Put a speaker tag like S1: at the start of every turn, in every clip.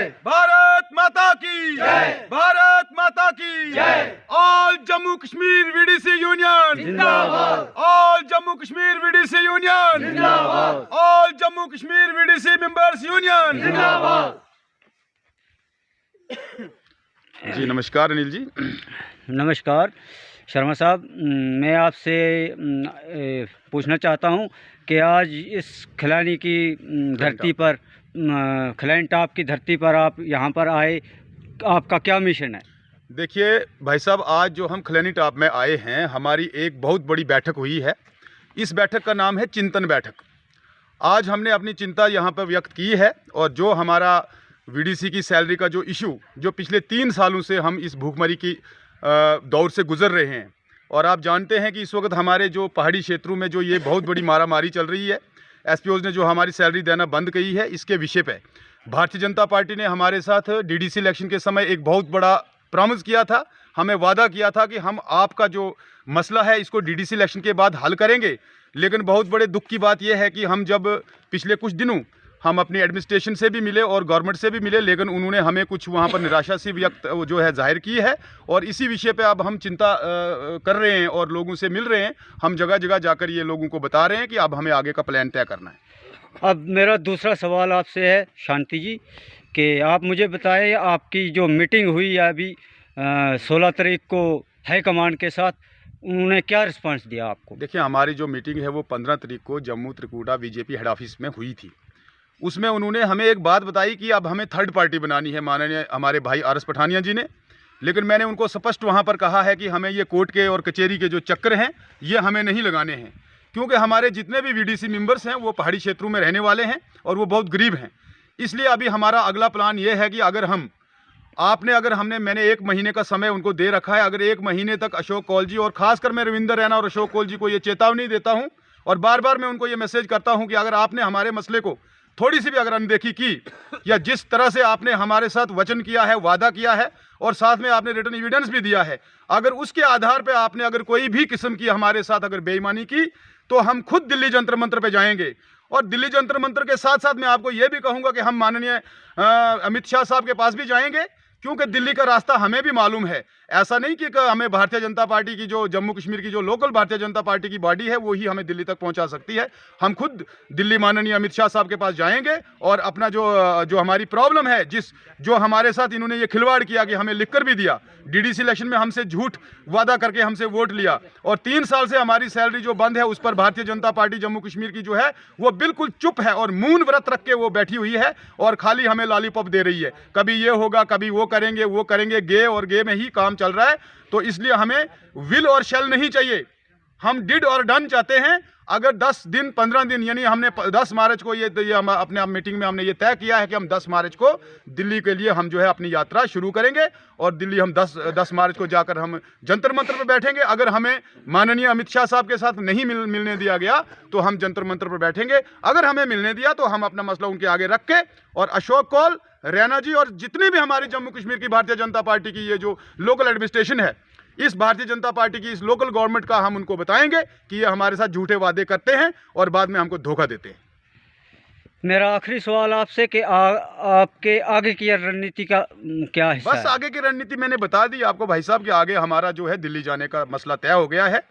S1: भारत माता की जय, भारत माता की जय। All Jammu Kashmir VDC union
S2: जिंदाबाद,
S1: all Jammu Kashmir VDC union
S2: जिंदाबाद,
S1: all Jammu Kashmir VDC members union
S2: जिंदाबाद।
S1: जी नमस्कार अनिल जी।
S2: नमस्कार शर्मा साहब, मैं आपसे पूछना चाहता हूं कि आज इस खिलानी की धरती पर, खिलानी टॉप की धरती पर आप यहाँ पर आए, आपका क्या मिशन है?
S1: देखिए भाई साहब, आज जो हम खिलानी टॉप में आए हैं, हमारी एक बहुत बड़ी बैठक हुई है। इस बैठक का नाम है चिंतन बैठक। आज हमने अपनी चिंता यहाँ पर व्यक्त की है और जो हमारा वीडीसी की सैलरी का जो इशू, जो पिछले 3 सालों से हम इस भूखमरी की दौर से गुजर रहे हैं, और आप जानते हैं कि इस वक्त हमारे जो पहाड़ी क्षेत्रों में जो ये बहुत बड़ी मारामारी चल रही है, एसपीओज ने जो हमारी सैलरी देना बंद की है, इसके विषय पे भारतीय जनता पार्टी ने हमारे साथ डीडीसी इलेक्शन के समय एक बहुत बड़ा प्रॉमिस किया था, हमें वादा किया था कि हम आपका जो मसला है इसको डीडीसी इलेक्शन के बाद हल करेंगे। लेकिन बहुत बड़े दुख की बात यह है कि हम जब पिछले कुछ दिनों हम अपनी एडमिनिस्ट्रेशन से भी मिले और गवर्नमेंट से भी मिले, लेकिन उन्होंने हमें कुछ वहाँ पर निराशा सी व्यक्त जो है जाहिर की है, और इसी विषय पे अब हम चिंता कर रहे हैं और लोगों से मिल रहे हैं। हम जगह जगह जाकर ये लोगों को बता रहे हैं कि अब हमें आगे का प्लान तय करना है।
S2: अब मेरा दूसरा सवाल आपसे है शांति जी, कि आप मुझे बताएं, आपकी जो मीटिंग हुई है अभी 16 तारीख को हाई कमांड के साथ, उन्होंने क्या रिस्पांस दिया आपको?
S1: देखिए, हमारी जो मीटिंग है वो 15 तारीख को Jammu Trikuta BJP head office में हुई थी। उसमें उन्होंने हमें एक बात बताई कि अब हमें थर्ड पार्टी बनानी है, माननीय हमारे भाई आर एस पठानिया जी ने। लेकिन मैंने उनको स्पष्ट वहाँ पर कहा है कि हमें ये कोर्ट के और कचहरी के जो चक्कर हैं ये हमें नहीं लगाने हैं, क्योंकि हमारे जितने भी वीडीसी मेंबर्स हैं वो पहाड़ी क्षेत्रों में रहने वाले हैं और वो बहुत गरीब हैं। इसलिए अभी हमारा अगला प्लान ये है कि अगर मैंने 1 महीने का समय उनको दे रखा है, अगर 1 महीने तक अशोक कौल जी, और खासकर मैं रविंदर रैना और अशोक कौल जी को ये चेतावनी देता हूँ और बार बार मैं उनको ये मैसेज करता हूँ कि अगर आपने हमारे मसले को थोड़ी सी भी अगर अनदेखी की, या जिस तरह से आपने हमारे साथ वचन किया है, वादा किया है और साथ में आपने रिटर्न एविडेंस भी दिया है, अगर उसके आधार पर आपने अगर कोई भी किस्म की हमारे साथ अगर बेईमानी की, तो हम खुद दिल्ली जंतर मंतर पे जाएंगे। और दिल्ली जंतर मंतर के साथ साथ मैं आपको ये भी कहूँगा कि हम माननीय अमित शाह साहब के पास भी जाएंगे, क्योंकि दिल्ली का रास्ता हमें भी मालूम है। ऐसा नहीं कि हमें भारतीय जनता पार्टी की जो जम्मू कश्मीर की जो लोकल भारतीय जनता पार्टी की बॉडी है वो ही हमें दिल्ली तक पहुंचा सकती है। हम खुद दिल्ली माननीय अमित शाह साहब के पास जाएंगे और अपना जो हमारी प्रॉब्लम है, जो हमारे साथ इन्होंने ये खिलवाड़ किया कि हमें लिखकर भी दिया, डीडीसी इलेक्शन में हमसे झूठ वादा करके हमसे वोट लिया, और 3 साल से हमारी सैलरी जो बंद है उस पर भारतीय जनता पार्टी जम्मू कश्मीर की जो है वो बिल्कुल चुप है और मौन व्रत रख के वो बैठी हुई है और खाली हमें लॉलीपॉप दे रही है। कभी ये होगा, कभी वो करेंगे, गे और गे में ही काम चल रहा है। तो इसलिए हमें विल और शैल नहीं चाहिए, हम डिड और डन चाहते हैं। अगर 10 दिन 15 दिन, यानी हमने 10 मार्च को ये हम अपने आप मीटिंग में हमने ये तय किया है कि हम 10 मार्च को दिल्ली के लिए हम जो है अपनी यात्रा शुरू करेंगे, और दिल्ली हम 10 मार्च को जाकर हम जंतर मंतर पर बैठेंगे। अगर हमें माननीय अमित शाह साहब के साथ नहीं मिलने दिया गया तो हम जंतर मंतर पर बैठेंगे। अगर हमें मिलने दिया तो हम अपना मसला उनके आगे रख के, और अशोक कौल, रैना जी और जितनी भी हमारी जम्मू कश्मीर की भारतीय जनता पार्टी की ये जो लोकल एडमिनिस्ट्रेशन है, इस भारतीय जनता पार्टी की इस लोकल गवर्नमेंट का हम उनको बताएंगे कि ये हमारे साथ झूठे वादे करते हैं और बाद में हमको धोखा देते हैं।
S2: मेरा आखिरी सवाल आपसे कि आपके आगे की रणनीति का क्या हिस्सा
S1: बस
S2: है?
S1: आगे की रणनीति मैंने बता दी आपको भाई साहब कि आगे हमारा जो है दिल्ली जाने का मसला तय हो गया है।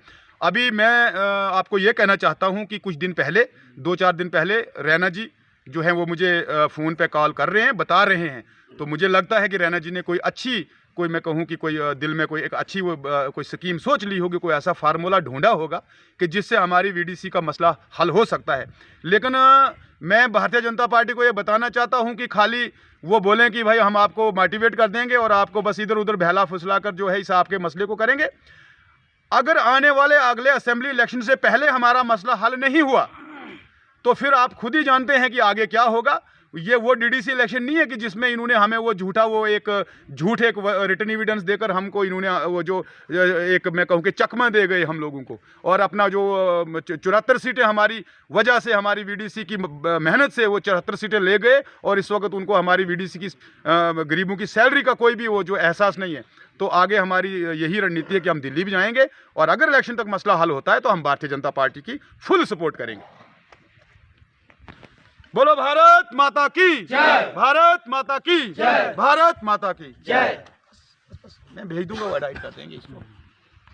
S1: अभी मैं आपको ये कहना चाहता हूँ कि कुछ दिन पहले, 2-4 दिन पहले, रैना जी जो है वो मुझे फ़ोन पे कॉल कर रहे हैं, बता रहे हैं। तो मुझे लगता है कि रैना जी ने कोई मैं कहूँ कि कोई दिल में कोई एक अच्छी कोई स्कीम सोच ली होगी, कोई ऐसा फार्मूला ढूंढा होगा कि जिससे हमारी वीडीसी का मसला हल हो सकता है। लेकिन मैं भारतीय जनता पार्टी को ये बताना चाहता हूँ कि खाली वो बोलें कि भाई हम आपको मोटिवेट कर देंगे और आपको बस इधर उधर बहला फुसला कर जो है इस आपके मसले को करेंगे। अगर आने वाले अगले असेंबली इलेक्शन से पहले हमारा मसला हल नहीं हुआ तो फिर आप खुद ही जानते हैं कि आगे क्या होगा। ये वो डीडीसी इलेक्शन नहीं है कि जिसमें इन्होंने हमें वो एक रिटर्न एविडेंस देकर हमको इन्होंने वो जो एक मैं कहूँ कि चकमा दे गए हम लोगों को, और अपना जो 74 सीटें हमारी वजह से, हमारी वीडीसी की मेहनत से वो 74 सीटें ले गए, और इस वक्त उनको हमारी वीडीसी की गरीबों की सैलरी का कोई भी वो जो एहसास नहीं है। तो आगे हमारी यही रणनीति है कि हम दिल्ली भी जाएंगे, और अगर इलेक्शन तक मसला हल होता है तो हम भारतीय जनता पार्टी की फुल सपोर्ट करेंगे। बोलो भारत माता की जय, भारत माता की जय, भारत माता की जय। मैं भेज दूंगा, वो एडिट कर देंगे इसको।